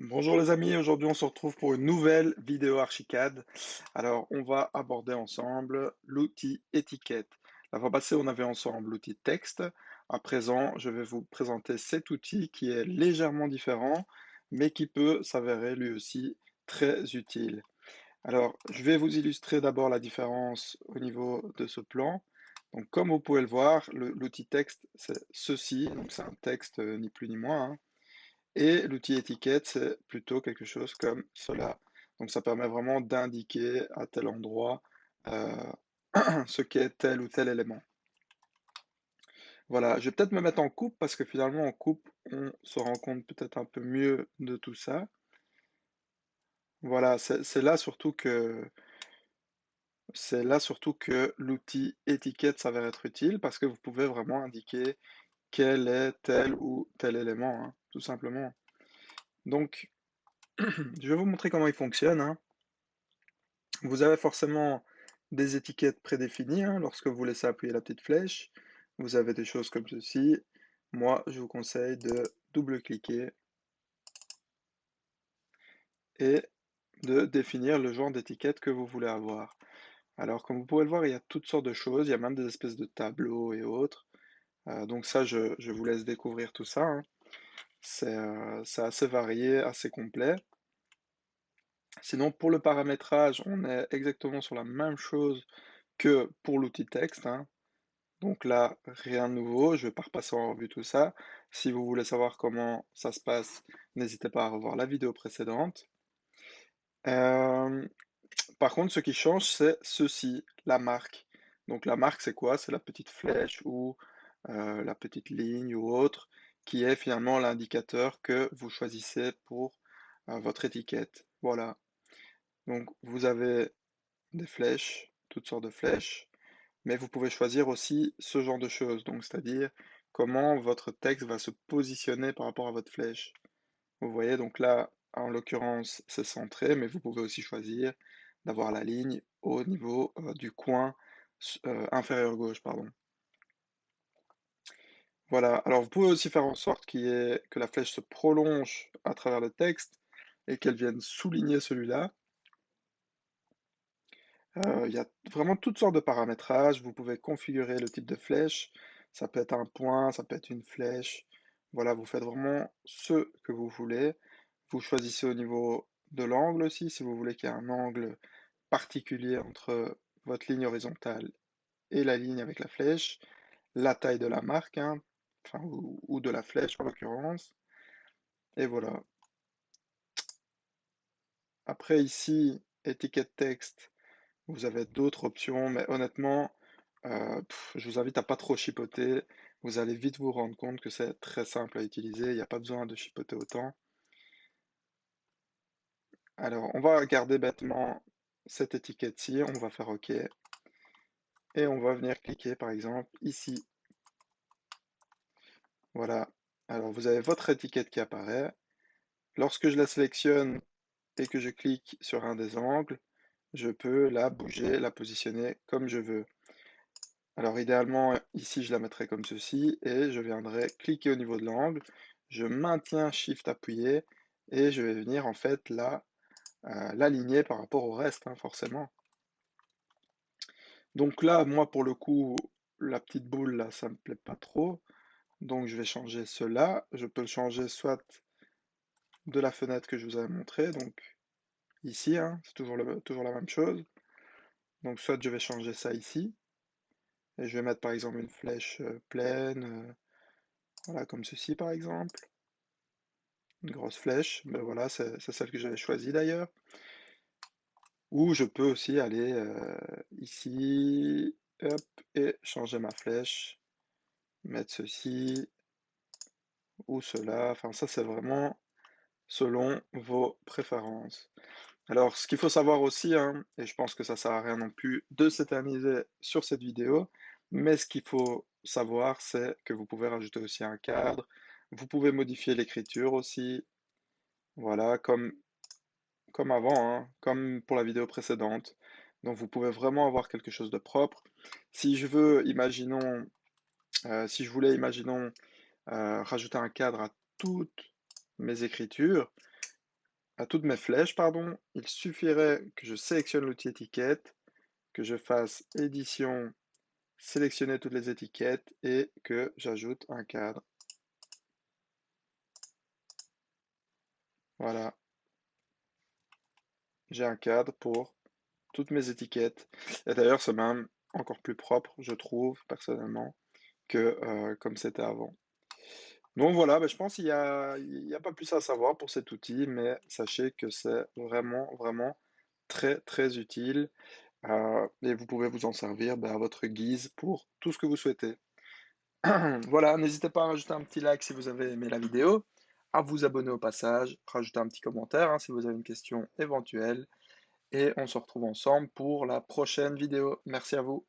Bonjour les amis, aujourd'hui on se retrouve pour une nouvelle vidéo Archicad. Alors on va aborder ensemble l'outil étiquette. La fois passée on avait ensemble l'outil texte. À présent je vais vous présenter cet outil qui est légèrement différent mais qui peut s'avérer lui aussi très utile. Alors je vais vous illustrer d'abord la différence au niveau de ce plan. Donc comme vous pouvez le voir, l'outil texte c'est ceci, donc c'est un texte ni plus ni moins, hein. Et l'outil étiquette, c'est plutôt quelque chose comme cela. Donc ça permet vraiment d'indiquer à tel endroit euh, ce qu'est tel ou tel élément. Voilà, je vais peut-être me mettre en coupe parce que finalement en coupe, on se rend compte peut-être un peu mieux de tout ça. Voilà, c'est là surtout que l'outil étiquette s'avère être utile parce que vous pouvez vraiment indiquer quel est tel ou tel élément, hein, tout simplement. Donc, je vais vous montrer comment il fonctionne, hein. Vous avez forcément des étiquettes prédéfinies, hein, lorsque vous laissez appuyer la petite flèche. Vous avez des choses comme ceci. Moi, je vous conseille de double-cliquer et de définir le genre d'étiquette que vous voulez avoir. Alors, comme vous pouvez le voir, il y a toutes sortes de choses. Il y a même des espèces de tableaux et autres. Donc ça, je vous laisse découvrir tout ça, hein. C'est assez varié, assez complet. Sinon, pour le paramétrage, on est exactement sur la même chose que pour l'outil texte, hein. Donc là, rien de nouveau, je vais pas repasser en revue tout ça. Si vous voulez savoir comment ça se passe, n'hésitez pas à revoir la vidéo précédente. Euh, Par contre, ce qui change, c'est ceci, la marque. Donc la marque, c'est quoi? C'est la petite flèche ou la petite ligne ou autre, qui est finalement l'indicateur que vous choisissez pour votre étiquette. Voilà. Donc vous avez des flèches, toutes sortes de flèches. Mais vous pouvez choisir aussi ce genre de choses, donc c'est-à-dire comment votre texte va se positionner par rapport à votre flèche. Vous voyez, donc là, en l'occurrence, c'est centré, mais vous pouvez aussi choisir d'avoir la ligne au niveau du coin inférieur gauche, pardon. Voilà, alors vous pouvez aussi faire en sorte que la flèche se prolonge à travers le texte et qu'elle vienne souligner celui-là. Il y a vraiment toutes sortes de paramétrages. Vous pouvez configurer le type de flèche. Ça peut être un point, ça peut être une flèche. Voilà, vous faites vraiment ce que vous voulez. Vous choisissez au niveau de l'angle aussi, si vous voulez qu'il y ait un angle particulier entre votre ligne horizontale et la ligne avec la flèche. La taille de la marque, hein, enfin, ou de la flèche en l'occurrence. Et voilà. Après ici, étiquette texte. Vous avez d'autres options, mais honnêtement, je vous invite à pas trop chipoter. Vous allez vite vous rendre compte que c'est très simple à utiliser. Il n'y a pas besoin de chipoter autant. Alors, on va garder bêtement cette étiquette-ci. On va faire OK. Et on va venir cliquer, par exemple, ici. Voilà. Alors, vous avez votre étiquette qui apparaît. Lorsque je la sélectionne et que je clique sur un des angles, je peux la bouger, la positionner comme je veux. Alors idéalement, ici, je la mettrai comme ceci et je viendrai cliquer au niveau de l'angle. Je maintiens Shift appuyé et je vais venir en fait l'aligner par rapport au reste, hein, forcément. Donc là, moi, pour le coup, la petite boule, là, ça me plaît pas trop. Donc je vais changer cela. Je peux le changer soit de la fenêtre que je vous avais montré, donc ici, hein, c'est toujours la même chose. Donc soit je vais changer ça ici et je vais mettre par exemple une flèche pleine, voilà, comme ceci par exemple. Une grosse flèche, ben voilà, c'est celle que j'avais choisie d'ailleurs. Ou je peux aussi aller ici, hop, et changer ma flèche, mettre ceci ou cela. Enfin, ça, c'est vraiment selon vos préférences. Alors, ce qu'il faut savoir aussi, hein, et je pense que ça sert à rien non plus de s'éterniser sur cette vidéo, mais ce qu'il faut savoir, c'est que vous pouvez rajouter aussi un cadre, vous pouvez modifier l'écriture aussi, voilà, comme avant, hein, comme pour la vidéo précédente. Donc vous pouvez vraiment avoir quelque chose de propre. Si je veux, imaginons, si je voulais, imaginons, rajouter un cadre à toutes mes écritures, à toutes mes flèches, pardon, il suffirait que je sélectionne l'outil étiquette, que je fasse édition, sélectionner toutes les étiquettes et que j'ajoute un cadre. Voilà, j'ai un cadre pour toutes mes étiquettes. Et d'ailleurs, c'est même encore plus propre, je trouve, personnellement, que comme c'était avant. Donc voilà, je pense qu'il y a pas plus à savoir pour cet outil, mais sachez que c'est vraiment, vraiment très, très utile et vous pouvez vous en servir à votre guise pour tout ce que vous souhaitez. Voilà, n'hésitez pas à rajouter un petit like si vous avez aimé la vidéo, à vous abonner au passage, rajouter un petit commentaire si vous avez une question éventuelle, et on se retrouve ensemble pour la prochaine vidéo. Merci à vous.